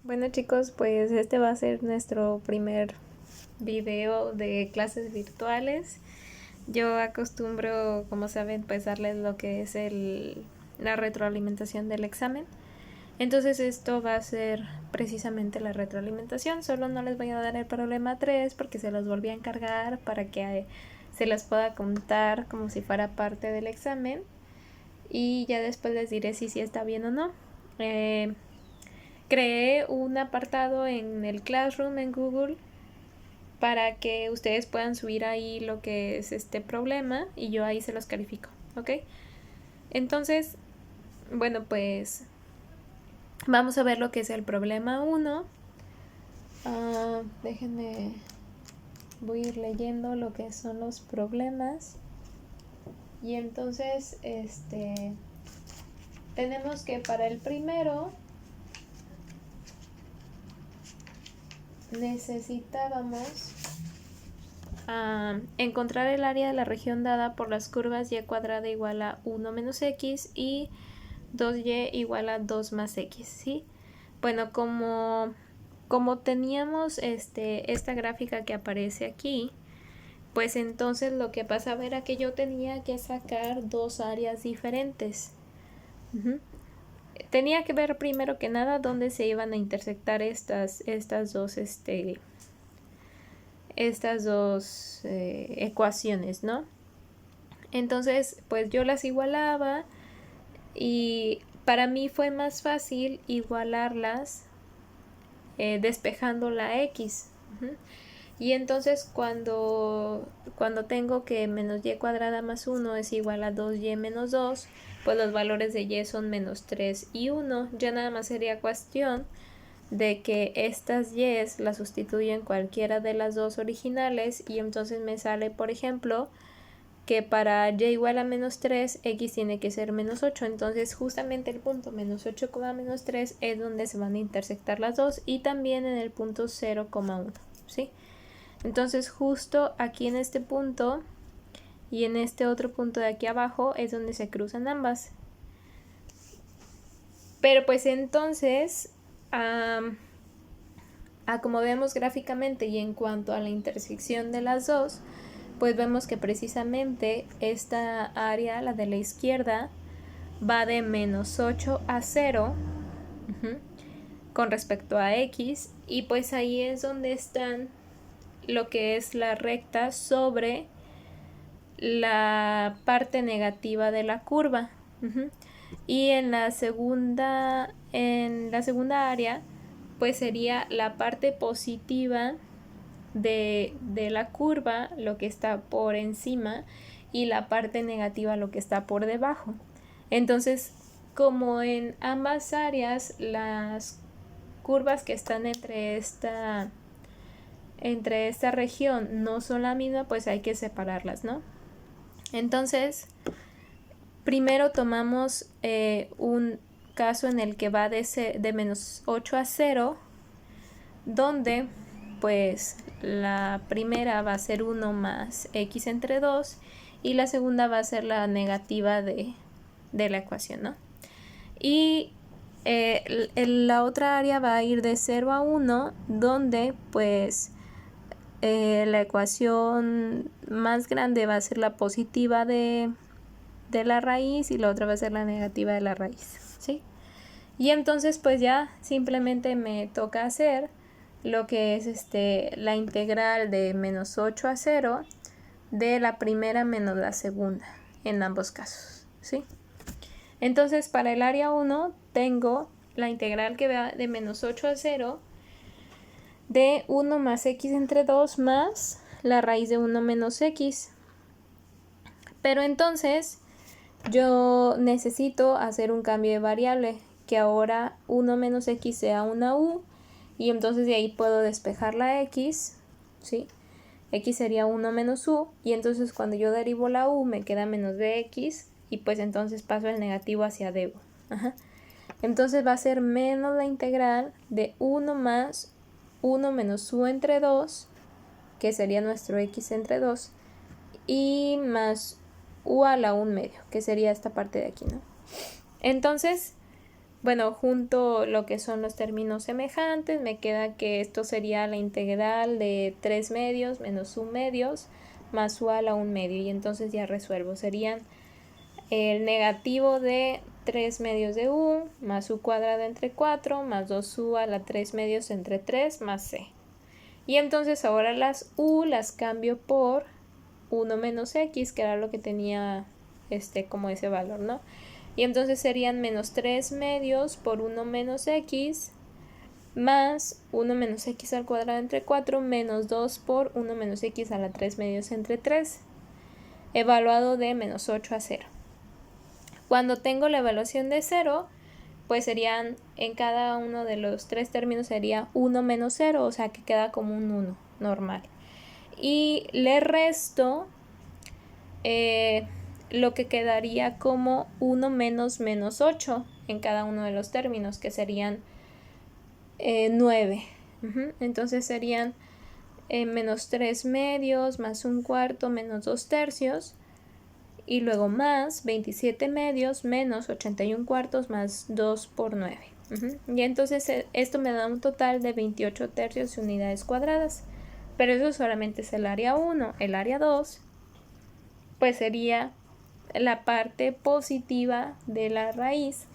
Bueno chicos, pues este va a ser nuestro primer video de clases virtuales. Yo acostumbro, como saben, pues darles lo que es la retroalimentación del examen. Entonces esto va a ser precisamente la retroalimentación, solo no les voy a dar el problema 3 porque se los volví a encargar para que se los pueda contar como si fuera parte del examen y ya después les diré si está bien o no. Creé un apartado en el Classroom en Google para que ustedes puedan subir ahí lo que es este problema y yo ahí se los califico, ¿ok? Entonces, bueno, pues vamos a ver lo que es el problema 1. Déjenme, voy a ir leyendo lo que son los problemas. Y entonces, tenemos que para el primero necesitábamos encontrar el área de la región dada por las curvas y cuadrada igual a 1 menos x y 2y igual a 2 más x, ¿sí? Bueno, como teníamos esta gráfica que aparece aquí, pues entonces lo que pasaba era que yo tenía que sacar dos áreas diferentes. Tenía que ver primero que nada dónde se iban a intersectar estas dos ecuaciones, ¿no? Entonces, pues yo las igualaba y para mí fue más fácil igualarlas despejando la x. Y entonces cuando tengo que menos y cuadrada más 1 es igual a 2y menos 2, pues los valores de y son menos 3 y 1. Ya nada más sería cuestión de que estas y's las sustituyo en cualquiera de las dos originales y entonces me sale, por ejemplo, que para y igual a menos 3, x tiene que ser menos 8. Entonces justamente el punto menos 8, menos 3 es donde se van a intersectar las dos y también en el punto 0,1, ¿sí? Entonces justo aquí en este punto y en este otro punto de aquí abajo es donde se cruzan ambas. Pero pues entonces, como vemos gráficamente y en cuanto a la intersección de las dos, pues vemos que precisamente esta área, la de la izquierda, va de menos 8 a 0 con respecto a x, y pues ahí es donde están lo que es la recta sobre la parte negativa de la curva. Y en la segunda área pues sería la parte positiva de la curva, lo que está por encima, y la parte negativa, lo que está por debajo. Entonces, como en ambas áreas las curvas que están entre esta región no son la misma, pues hay que separarlas, ¿no? Entonces, primero tomamos un caso en el que va de menos 8 a 0, donde pues la primera va a ser 1 más x entre 2 y la segunda va a ser la negativa de la ecuación, ¿no? Y la otra área va a ir de 0 a 1, donde pues la ecuación más grande va a ser la positiva de la raíz y la otra va a ser la negativa de la raíz, ¿sí? Y entonces pues ya simplemente me toca hacer lo que es la integral de menos 8 a 0 de la primera menos la segunda en ambos casos, ¿sí? Entonces para el área 1 tengo la integral que va de menos 8 a 0 de 1 más x entre 2 más la raíz de 1 menos x. Pero entonces yo necesito hacer un cambio de variable, que ahora 1 menos x sea una u, y entonces de ahí puedo despejar la x, ¿sí? X sería 1 menos u, y entonces cuando yo derivo la u me queda menos bx, y pues entonces paso el negativo hacia debajo. Entonces va a ser menos la integral de 1 más 1 menos u entre 2, que sería nuestro x entre 2, y más u a la 1 medio, que sería esta parte de aquí, ¿no? Entonces, bueno, junto lo que son los términos semejantes, me queda que esto sería la integral de 3 medios menos 1 medios más u a la 1 medio, y entonces ya resuelvo. Serían el negativo de 3 medios de u más u cuadrado entre 4 más 2u a la 3 medios entre 3 más c. Y entonces ahora las u las cambio por 1 menos x, que era lo que tenía como ese valor, ¿no? Y entonces serían menos 3 medios por 1 menos x más 1 menos x al cuadrado entre 4 menos 2 por 1 menos x a la 3 medios entre 3, evaluado de menos 8 a 0. Cuando tengo la evaluación de 0, pues serían, en cada uno de los tres términos sería 1 menos 0, o sea que queda como un 1 normal. Y le resto lo que quedaría como 1 menos menos 8 en cada uno de los términos, que serían 9. Entonces serían menos 3 medios más 1 cuarto menos 2 tercios, y luego más 27 medios menos 81 cuartos más 2 por 9. Y entonces esto me da un total de 28 tercios de unidades cuadradas. Pero eso solamente es el área 1. El área 2 pues sería la parte positiva de la raíz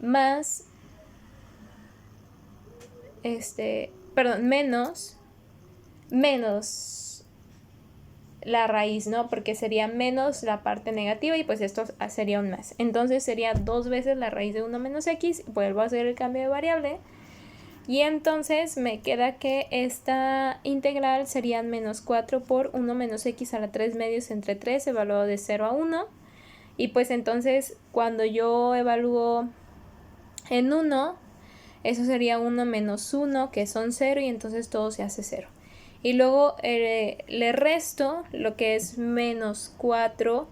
más menos la raíz, ¿no? Porque sería menos la parte negativa y pues esto sería un más. Entonces sería 2 veces la raíz de 1 menos x. Vuelvo a hacer el cambio de variable. Y entonces me queda que esta integral sería menos 4 por 1 menos x a la 3 medios entre 3, evaluado de 0 a 1. Y pues entonces cuando yo evalúo en 1, eso sería 1 menos 1, que son 0, y entonces todo se hace 0. Y luego le resto lo que es menos 4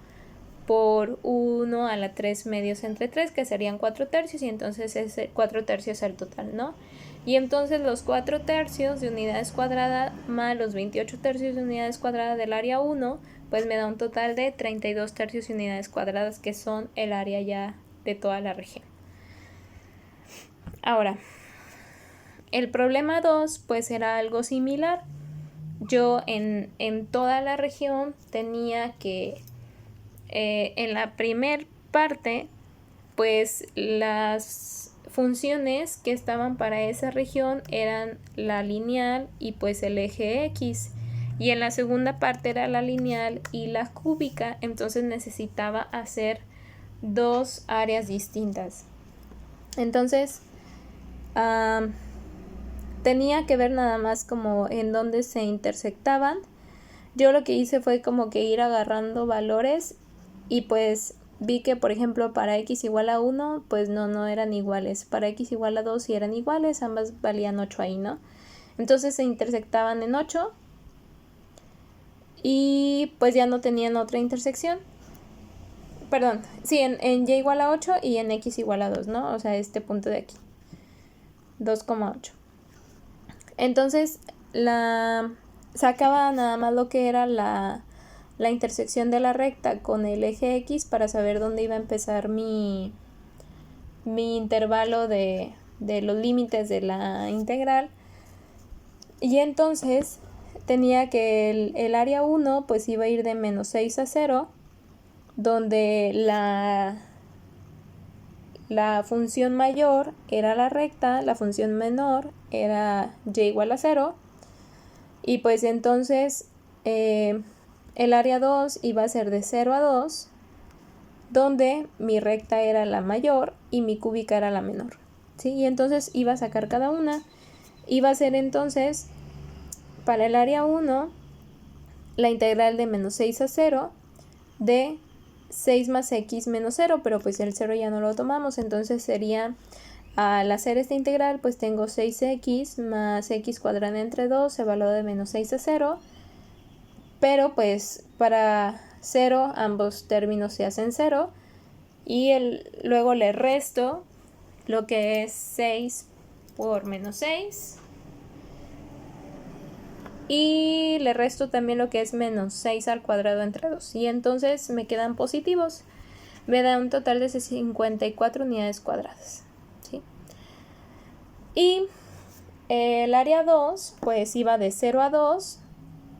por 1 a la 3 medios entre 3, que serían 4 tercios, y entonces 4 tercios es el total, ¿no? Y entonces los 4 tercios de unidades cuadradas más los 28 tercios de unidades cuadradas del área 1, pues me da un total de 32 tercios de unidades cuadradas, que son el área ya de toda la región. Ahora, el problema 2 pues era algo similar. Yo en toda la región tenía que en la primer parte pues las funciones que estaban para esa región eran la lineal y pues el eje X, y en la segunda parte era la lineal y la cúbica. Entonces necesitaba hacer dos áreas distintas. Entonces tenía que ver nada más como en dónde se intersectaban. Yo lo que hice fue como que ir agarrando valores, y pues vi que, por ejemplo, para x igual a 1, pues no eran iguales. Para x igual a 2 sí eran iguales, ambas valían 8 ahí, ¿no? Entonces se intersectaban en 8 y pues ya no tenían otra intersección. Perdón, sí, en y igual a 8 y en x igual a 2, ¿no? O sea, este punto de aquí, 2,8. Entonces sacaba nada más lo que era la intersección de la recta con el eje X para saber dónde iba a empezar mi intervalo de los límites de la integral. Y entonces tenía que el área 1 pues iba a ir de menos 6 a 0, donde la función mayor era la recta, la función menor era y igual a 0, y pues entonces el área 2 iba a ser de 0 a 2, donde mi recta era la mayor y mi cúbica era la menor, ¿sí? Y entonces iba a sacar cada una. Iba a ser entonces, para el área 1, la integral de menos 6 a 0 de 6 más x menos 0, pero pues el 0 ya no lo tomamos. Entonces sería, al hacer esta integral, pues tengo 6x más x cuadrada entre 2, evaluado de menos 6 a 0. Pero pues para 0 ambos términos se hacen 0, y luego le resto lo que es 6 por menos 6, y le resto también lo que es menos 6 al cuadrado entre 2, y entonces me quedan positivos. me da un total de 54 unidades cuadradas, ¿sí? Y el área 2 pues iba de 0 a 2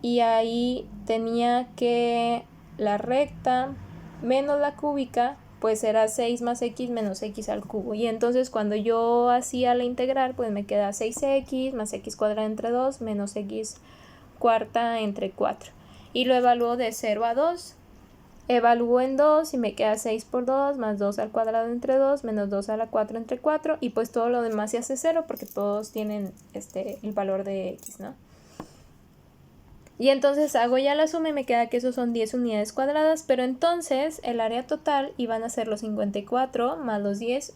y ahí tenía que la recta menos la cúbica pues era 6 más x menos x al cubo, y entonces cuando yo hacía la integral pues me queda 6x más x cuadrada entre 2 menos x cuarta entre 4, y lo evalúo de 0 a 2. Evalúo en 2 y me queda 6 por 2 más 2 al cuadrado entre 2 menos 2 a la 4 entre 4, y pues todo lo demás se hace 0 porque todos tienen el valor de x, ¿no? Y entonces hago ya la suma y me queda que esos son 10 unidades cuadradas, pero entonces el área total iban a ser los 54 más los 10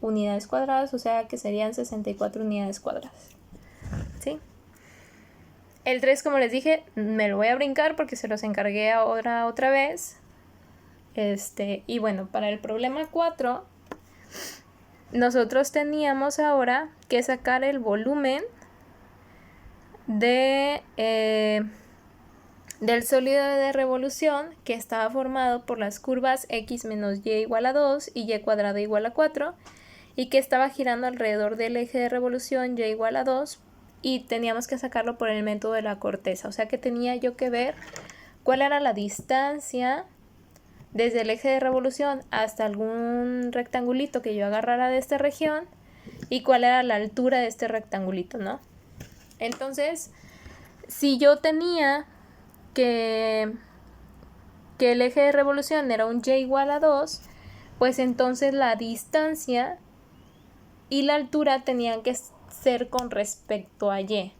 unidades cuadradas, o sea que serían 64 unidades cuadradas, ¿sí? El 3, como les dije, me lo voy a brincar porque se los encargué ahora otra vez. Y bueno, para el problema 4, nosotros teníamos ahora que sacar el volumen del sólido de revolución que estaba formado por las curvas x menos y igual a 2 y y cuadrado igual a 4, y que estaba girando alrededor del eje de revolución y igual a 2, y teníamos que sacarlo por el método de la corteza. O sea que tenía yo que ver cuál era la distancia desde el eje de revolución hasta algún rectangulito que yo agarrara de esta región y cuál era la altura de este rectangulito, ¿no? Entonces, si yo tenía que el eje de revolución era un y igual a 2, pues entonces la distancia y la altura tenían que ser con respecto a y,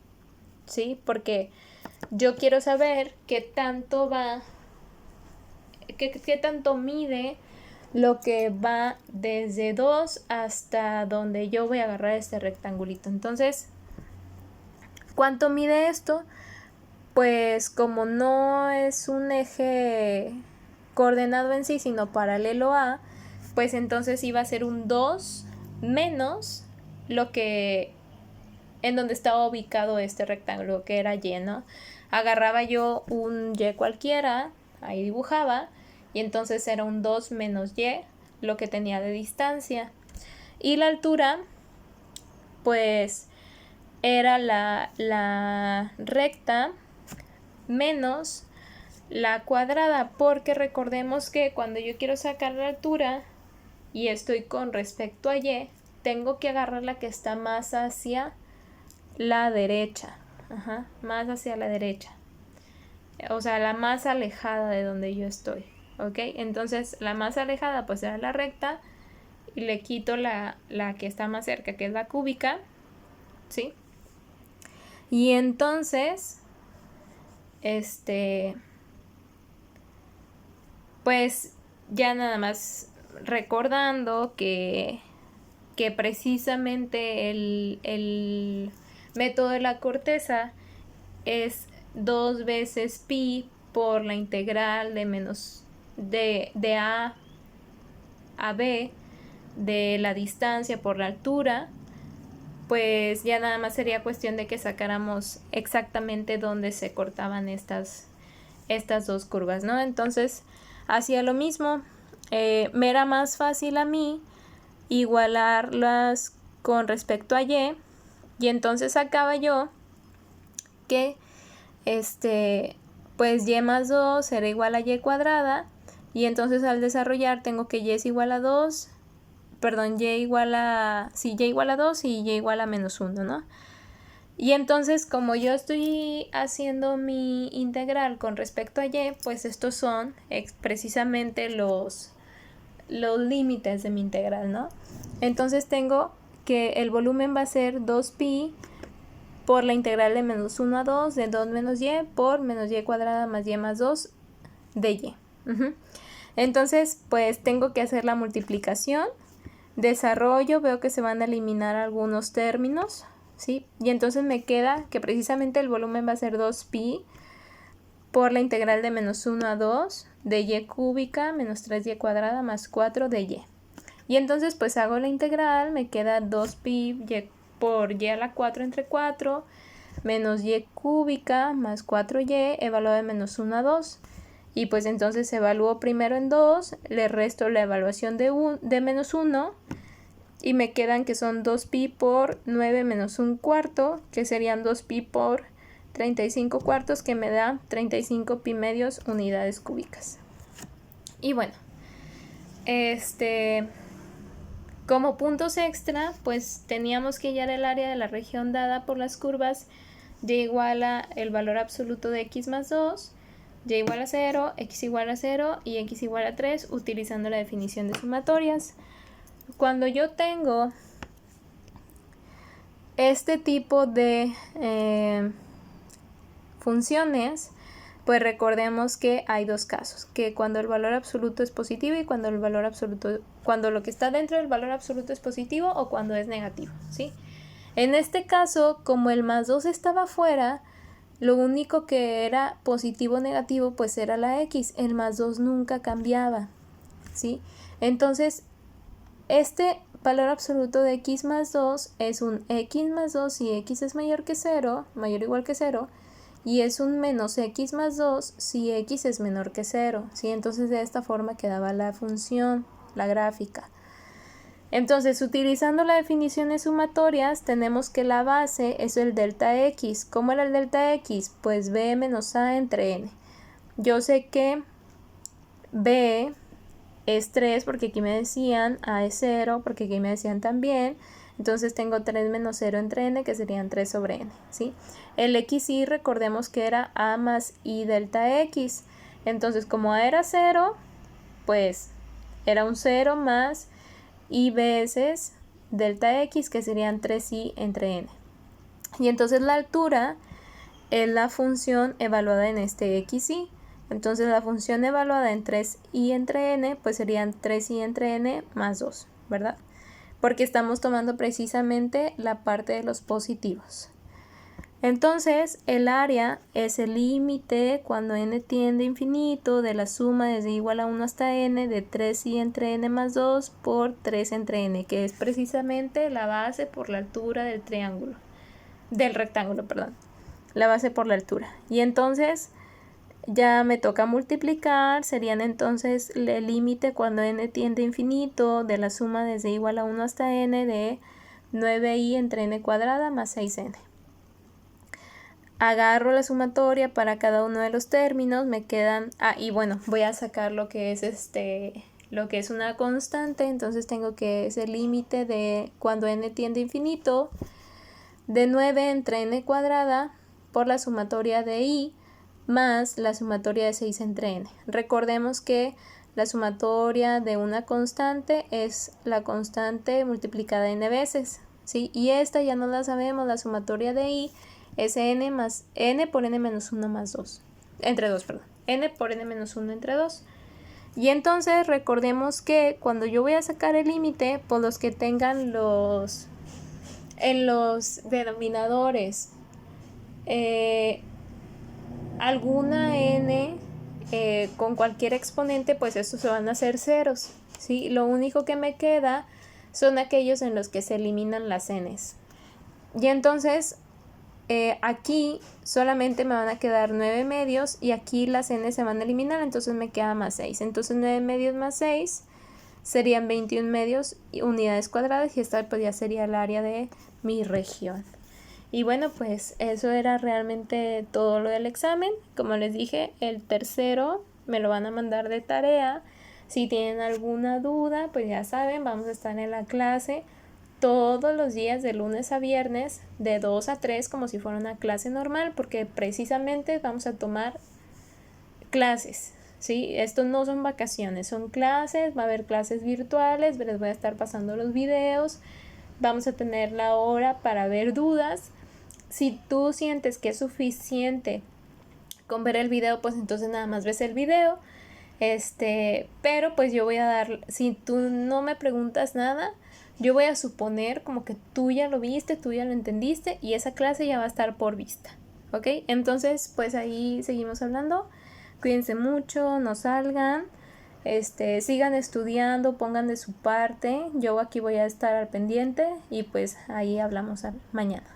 ¿sí? Porque yo quiero saber qué tanto va, qué tanto mide lo que va desde 2 hasta donde yo voy a agarrar este rectangulito. Entonces, ¿cuánto mide esto? Pues como no es un eje coordenado en sí, sino paralelo a, pues entonces iba a ser un 2 menos lo que en donde estaba ubicado este rectángulo, que era y, ¿no? Agarraba yo un y cualquiera, ahí dibujaba, y entonces era un 2 menos y, lo que tenía de distancia. Y la altura, pues era la recta menos la cuadrada, porque recordemos que cuando yo quiero sacar la altura y estoy con respecto a y, tengo que agarrar la que está más hacia la derecha, más hacia la derecha, o sea, la más alejada de donde yo estoy, ¿ok? Entonces la más alejada pues era la recta, y le quito la que está más cerca, que es la cúbica, ¿sí? Y entonces, pues ya nada más recordando que precisamente el método de la corteza es 2 veces pi por la integral de menos de a b de la distancia por la altura, pues ya nada más sería cuestión de que sacáramos exactamente dónde se cortaban estas dos curvas, ¿no? Entonces hacía lo mismo, me era más fácil a mí igualarlas con respecto a y entonces sacaba yo que pues y más 2 era igual a y cuadrada, y entonces al desarrollar tengo que y es igual a 2, perdón, y igual a 2 y y igual a menos 1, ¿no? Y entonces como yo estoy haciendo mi integral con respecto a y, pues estos son precisamente los límites de mi integral, ¿no? Entonces tengo que el volumen va a ser 2pi por la integral de menos 1 a 2 de 2 menos y por menos y cuadrada más y más 2 de y. Entonces, pues tengo que hacer la multiplicación, desarrollo, veo que se van a eliminar algunos términos, ¿sí? Y entonces me queda que precisamente el volumen va a ser 2pi por la integral de menos 1 a 2 de y cúbica menos 3y cuadrada más 4 de y. Y entonces pues hago la integral, me queda 2pi por y a la 4 entre 4 menos y cúbica más 4y evaluado de menos 1 a 2. y pues entonces evalúo primero en 2, le resto la evaluación de menos 1 y me quedan que son 2pi por 9 menos 1 cuarto, que serían 2pi por 35 cuartos, que me da 35 pi medios unidades cúbicas. Y bueno, como puntos extra, pues teníamos que hallar el área de la región dada por las curvas y igual a el valor absoluto de x más 2, y igual a 0, x igual a 0 y x igual a 3, utilizando la definición de sumatorias. Cuando yo tengo este tipo de funciones, pues recordemos que hay dos casos, que cuando el valor absoluto es positivo y cuando lo que está dentro del valor absoluto es positivo o cuando es negativo, ¿sí? En este caso, como el más 2 estaba fuera, lo único que era positivo o negativo pues era la x, el más 2 nunca cambiaba, ¿sí? Entonces, este valor absoluto de x más 2 es un x más 2 si x es mayor que 0, mayor o igual que 0, y es un menos x más 2 si x es menor que 0, ¿sí? Entonces de esta forma quedaba la función, la gráfica. Entonces, utilizando las definiciones sumatorias, tenemos que la base es el delta x. ¿Cómo era el delta x? Pues b menos a entre n. Yo sé que b es 3 porque aquí me decían, a es 0 porque aquí me decían también. Entonces tengo 3 menos 0 entre n, que serían 3 sobre n, ¿sí? El xy recordemos que era a más i delta x. Entonces como a era 0, pues era un 0 más i veces delta x, que serían 3i entre n. Y entonces la altura es la función evaluada en este xy. Entonces la función evaluada en 3i entre n, pues serían 3i entre n más 2, ¿verdad? Porque estamos tomando precisamente la parte de los positivos. Entonces el área es el límite cuando n tiende a infinito de la suma desde igual a 1 hasta n de 3i entre n más 2 por 3 entre n, que es precisamente la base por la altura del rectángulo, perdón. La base por la altura. Y entonces ya me toca multiplicar, serían entonces el límite cuando n tiende a infinito de la suma desde igual a 1 hasta n de 9i entre n cuadrada más 6n. Agarro la sumatoria para cada uno de los términos, me quedan, y bueno, voy a sacar lo que es una constante, entonces tengo que es el límite de cuando n tiende a infinito de 9 entre n cuadrada por la sumatoria de i más la sumatoria de 6 entre n. Recordemos que la sumatoria de una constante es la constante multiplicada n veces, ¿sí? Y esta ya no la sabemos, la sumatoria de i es n más n por n menos 1 más 2, entre 2, perdón, n por n menos 1 entre 2. Y entonces recordemos que cuando yo voy a sacar el límite, pues los que tengan en los denominadores alguna n con cualquier exponente, pues estos se van a hacer ceros, ¿sí? Lo único que me queda son aquellos en los que se eliminan las n's. Y entonces aquí solamente me van a quedar 9 medios y aquí las n se van a eliminar, entonces me queda más 6. Entonces 9 medios más 6 serían 21 medios unidades cuadradas y esta pues ya sería el área de mi región. Y bueno, pues eso era realmente todo lo del examen. Como les dije, el tercero me lo van a mandar de tarea. Si tienen alguna duda, pues ya saben, vamos a estar en la clase todos los días de lunes a viernes de 2 a 3 como si fuera una clase normal, porque precisamente vamos a tomar clases, ¿sí? Esto no son vacaciones, son clases, va a haber clases virtuales, les voy a estar pasando los videos, vamos a tener la hora para ver dudas. Si tú sientes que es suficiente con ver el video, pues entonces nada más ves el video. Pero pues yo voy a dar, si tú no me preguntas nada, yo voy a suponer como que tú ya lo viste, tú ya lo entendiste y esa clase ya va a estar por vista, ¿ok? Entonces, pues ahí seguimos hablando. Cuídense mucho, no salgan, sigan estudiando, pongan de su parte. Yo aquí voy a estar al pendiente y pues ahí hablamos mañana.